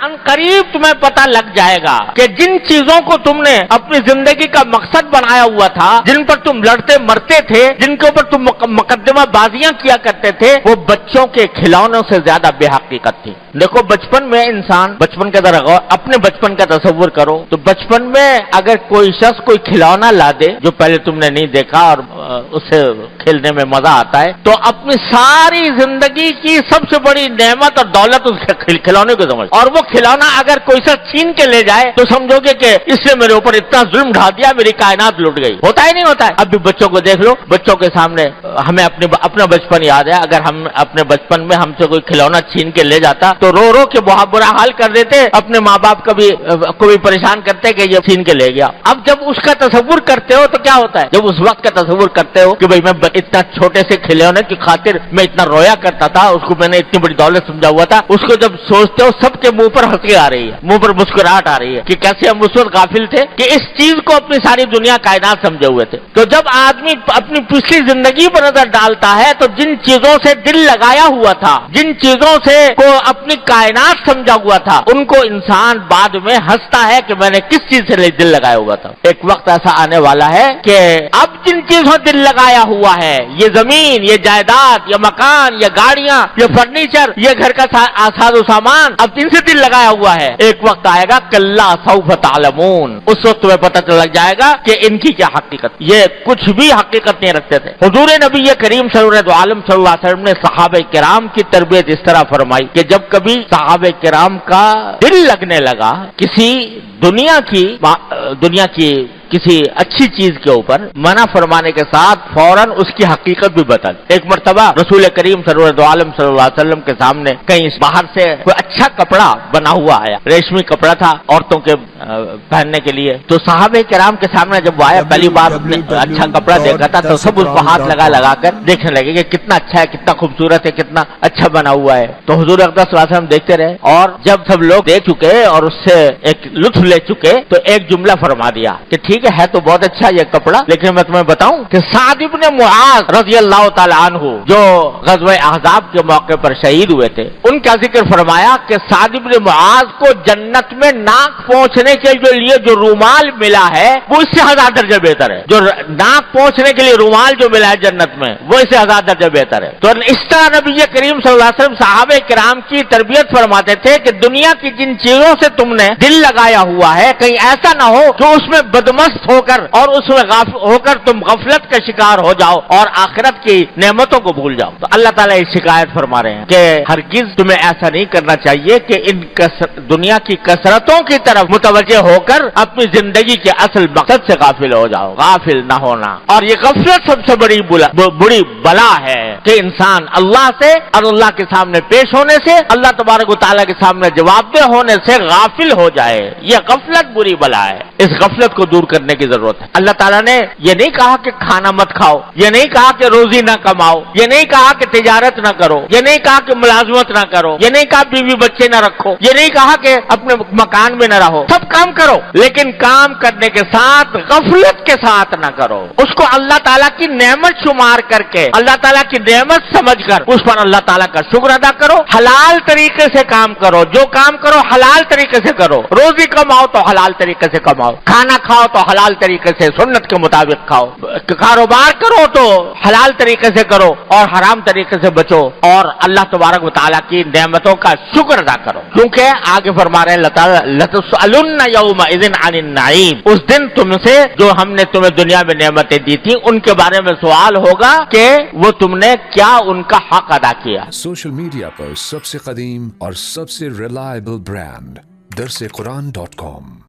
ان قریب تمہیں پتہ لگ جائے گا کہ جن چیزوں کو تم نے اپنی زندگی کا مقصد بنایا ہوا تھا، جن پر تم لڑتے مرتے تھے، جن کے اوپر تم مقدمہ بازیاں کیا کرتے تھے، وہ بچوں کے کھلونوں سے زیادہ بے حقیقت تھی۔ دیکھو بچپن میں انسان، بچپن کا ذرا غور، اپنے بچپن کا تصور کرو تو بچپن میں اگر کوئی شخص کوئی کھلونا لا دے جو پہلے تم نے نہیں دیکھا اور اسے کھیلنے میں مزہ آتا ہے، تو اپنی ساری زندگی کی سب سے بڑی نعمت اور دولت اس کھلونے کو سمجھ، اور وہ کھلونا اگر کوئی سا چھین کے لے جائے تو سمجھو گے کہ اس نے میرے اوپر اتنا ظلم ڈھا دیا، میری کائنات لٹ گئی۔ ہوتا ہی نہیں ہوتا ہے؟ اب بھی بچوں کو دیکھ لو، بچوں کے سامنے ہمیں اپنا بچپن یاد ہے، اگر ہم اپنے بچپن میں ہم سے کوئی کھلونا چھین کے لے جاتا تو رو رو کے بہت برا حال کر دیتے، اپنے ماں باپ کو بھی پریشان کرتے کہ یہ چھین کے لے گیا۔ اب جب اس کا تصور کرتے ہو تو کیا ہوتا ہے؟ جب اس وقت کا تصور کرتے ہو کہ بھئی میں اتنا چھوٹے سے کھلونے کی خاطر میں اتنا رویا کرتا تھا، اس کو میں نے اتنی بڑی دولت سمجھا ہوا تھا، اس کو جب سوچتے ہو سب کے منہ پر ہنسی آ رہی ہے، منہ پر مسکراہٹ آ رہی ہے کہ کیسے ہم اس وقت غافل تھے کہ اس چیز کو اپنی ساری دنیا کائنات سمجھے ہوئے تھے۔ تو جب آدمی اپنی پچھلی زندگی پر نظر ڈالتا ہے تو جن چیزوں سے دل لگایا ہوا تھا، جن چیزوں سے کو اپنی کائنات سمجھا ہوا تھا، ان کو انسان بعد میں ہنستا ہے کہ میں نے کس چیز سے دل لگایا ہوا تھا۔ ایک وقت ایسا آنے والا ہے کہ اب جن چیزوں دل لگایا ہوا ہے، یہ زمین، یہ جائیداد، یہ مکان، یہ گاڑیاں، یہ فرنیچر، یہ گھر کا ساز و سامان، اب جن سے دل لگایا ہوا ہے، ایک وقت آئے گا کلا سوف تعلمون، اس وقت تمہیں پتہ چل جائے گا کہ ان کی کیا حقیقت، یہ کچھ بھی حقیقت نہیں رکھتے تھے۔ حضور نبی کریم صلی اللہ علیہ وسلم نے صحابہ کرام کی تربیت اس طرح فرمائی کہ جب کبھی صحابہ کرام کا دل لگنے لگا کسی دنیا کی کسی اچھی چیز کے اوپر، منع فرمانے کے ساتھ فوراً اس کی حقیقت بھی بتل۔ ایک مرتبہ رسول کریم صلی اللہ علیہ وسلم کے سامنے کہیں باہر سے کوئی اچھا کپڑا بنا ہوا آیا، ریشمی کپڑا تھا عورتوں کے پہننے کے لیے، تو صحابہ کرام کے سامنے جب وہ آیا، پہلی بار اچھا کپڑا دیکھا تھا تو سب اس کو ہاتھ لگا کر دیکھنے لگے کہ کتنا اچھا ہے، کتنا خوبصورت ہے، کتنا اچھا بنا ہوا ہے۔ تو حضور اقدس صلی اللہ علیہ وسلم دیکھتے رہے، اور جب سب لوگ دیکھ چکے اور اس سے ایک لطف لے چکے تو ایک جملہ فرما دیا کہ ٹھیک ہے تو بہت اچھا یہ کپڑا، لیکن میں تمہیں بتاؤں کہ سعد ابن معاذ رضی اللہ تعالی عنہ جو غزوہ احزاب کے موقع پر شہید ہوئے تھے، ان کا ذکر فرمایا کہ سعد ابن معاذ کو جنت میں ناک پہنچنے کے لیے جو رومال ملا ہے وہ اس سے 1000 درجے بہتر ہے۔ جو ناک پہنچنے کے لیے رومال جو ملا ہے جنت میں وہ اس سے 1000 درجے بہتر ہے۔ تو اس طرح نبی کریم صلی اللہ علیہ وسلم صحابہ کرام کی تربیت فرماتے تھے کہ دنیا کی جن چیزوں سے تم نے دل لگایا ہوا ہے کہیں ایسا نہ ہو کہ اس میں بدمست ہو کر اور اس میں ہو کر تم غفلت کا شکار ہو جاؤ اور آخرت کی نعمتوں کو بھول جاؤ۔ تو اللہ تعالیٰ اس شکایت فرما رہے ہیں کہ ہرگز تمہیں ایسا نہیں کرنا چاہیے کہ ان دنیا کی کثرتوں کی طرف متوجہ ہو کر اپنی زندگی کے اصل مقصد سے غافل ہو جاؤ۔ غافل نہ ہونا، اور یہ غفلت سب سے بڑی بلا ہے کہ انسان اللہ سے اور اللہ کے سامنے پیش ہونے سے، اللہ تبارک و تعالیٰ کے سامنے جواب دہ ہونے سے غافل ہو جائے۔ یہ غفلت بری بلا ہے، اس غفلت کو دور کرنے کی ضرورت ہے۔ اللہ تعالیٰ نے یہ نہیں کہا کہ کھانا مت کھاؤ، یہ نہیں کہا کہ روزی نہ کماؤ، یہ نہیں کہا کہ تجارت نہ کرو، یہ نہیں کہا کہ ملازمت نہ کرو، یہ نہیں کہا بیوی بچے نہ رکھو، یہ نہیں کہا کہ اپنے مکان میں نہ رہو، سب کام کرو، لیکن کام کرنے کے ساتھ غفلت کے ساتھ نہ کرو۔ اس کو اللہ تعالیٰ کی نعمت شمار کر کے، اللہ تعالیٰ کی نعمت سمجھ کر اس پر اللہ تعالیٰ کا شکر ادا کرو، حلال طریقے سے کام کرو، جو کام کرو حلال طریقے سے کرو، روزی کماؤ تو حلال طریقے سے کماؤ، کھانا کھاؤ تو حلال طریقے سے سنت کے مطابق کھاؤ، کاروبار کرو تو حلال طریقے سے کرو اور حرام طریقے سے بچو، اور اللہ تبارک و تعالیٰ کی نعمتوں کا شکر ادا کرو، کیونکہ آگے فرما رہے ہیں اللہ تعالیٰ لَتُسْأَلُنَّ يَوْمَئِذٍ عَنِ النَّعِيمِ، اس دن تم سے جو ہم نے تمہیں دنیا میں نعمتیں دی تھی ان کے بارے میں سوال ہوگا کہ وہ تم نے کیا ان کا حق ادا کیا۔ سوشل میڈیا پر سب سے قدیم اور سب سے ریلائبل برانڈ درسقرآن.com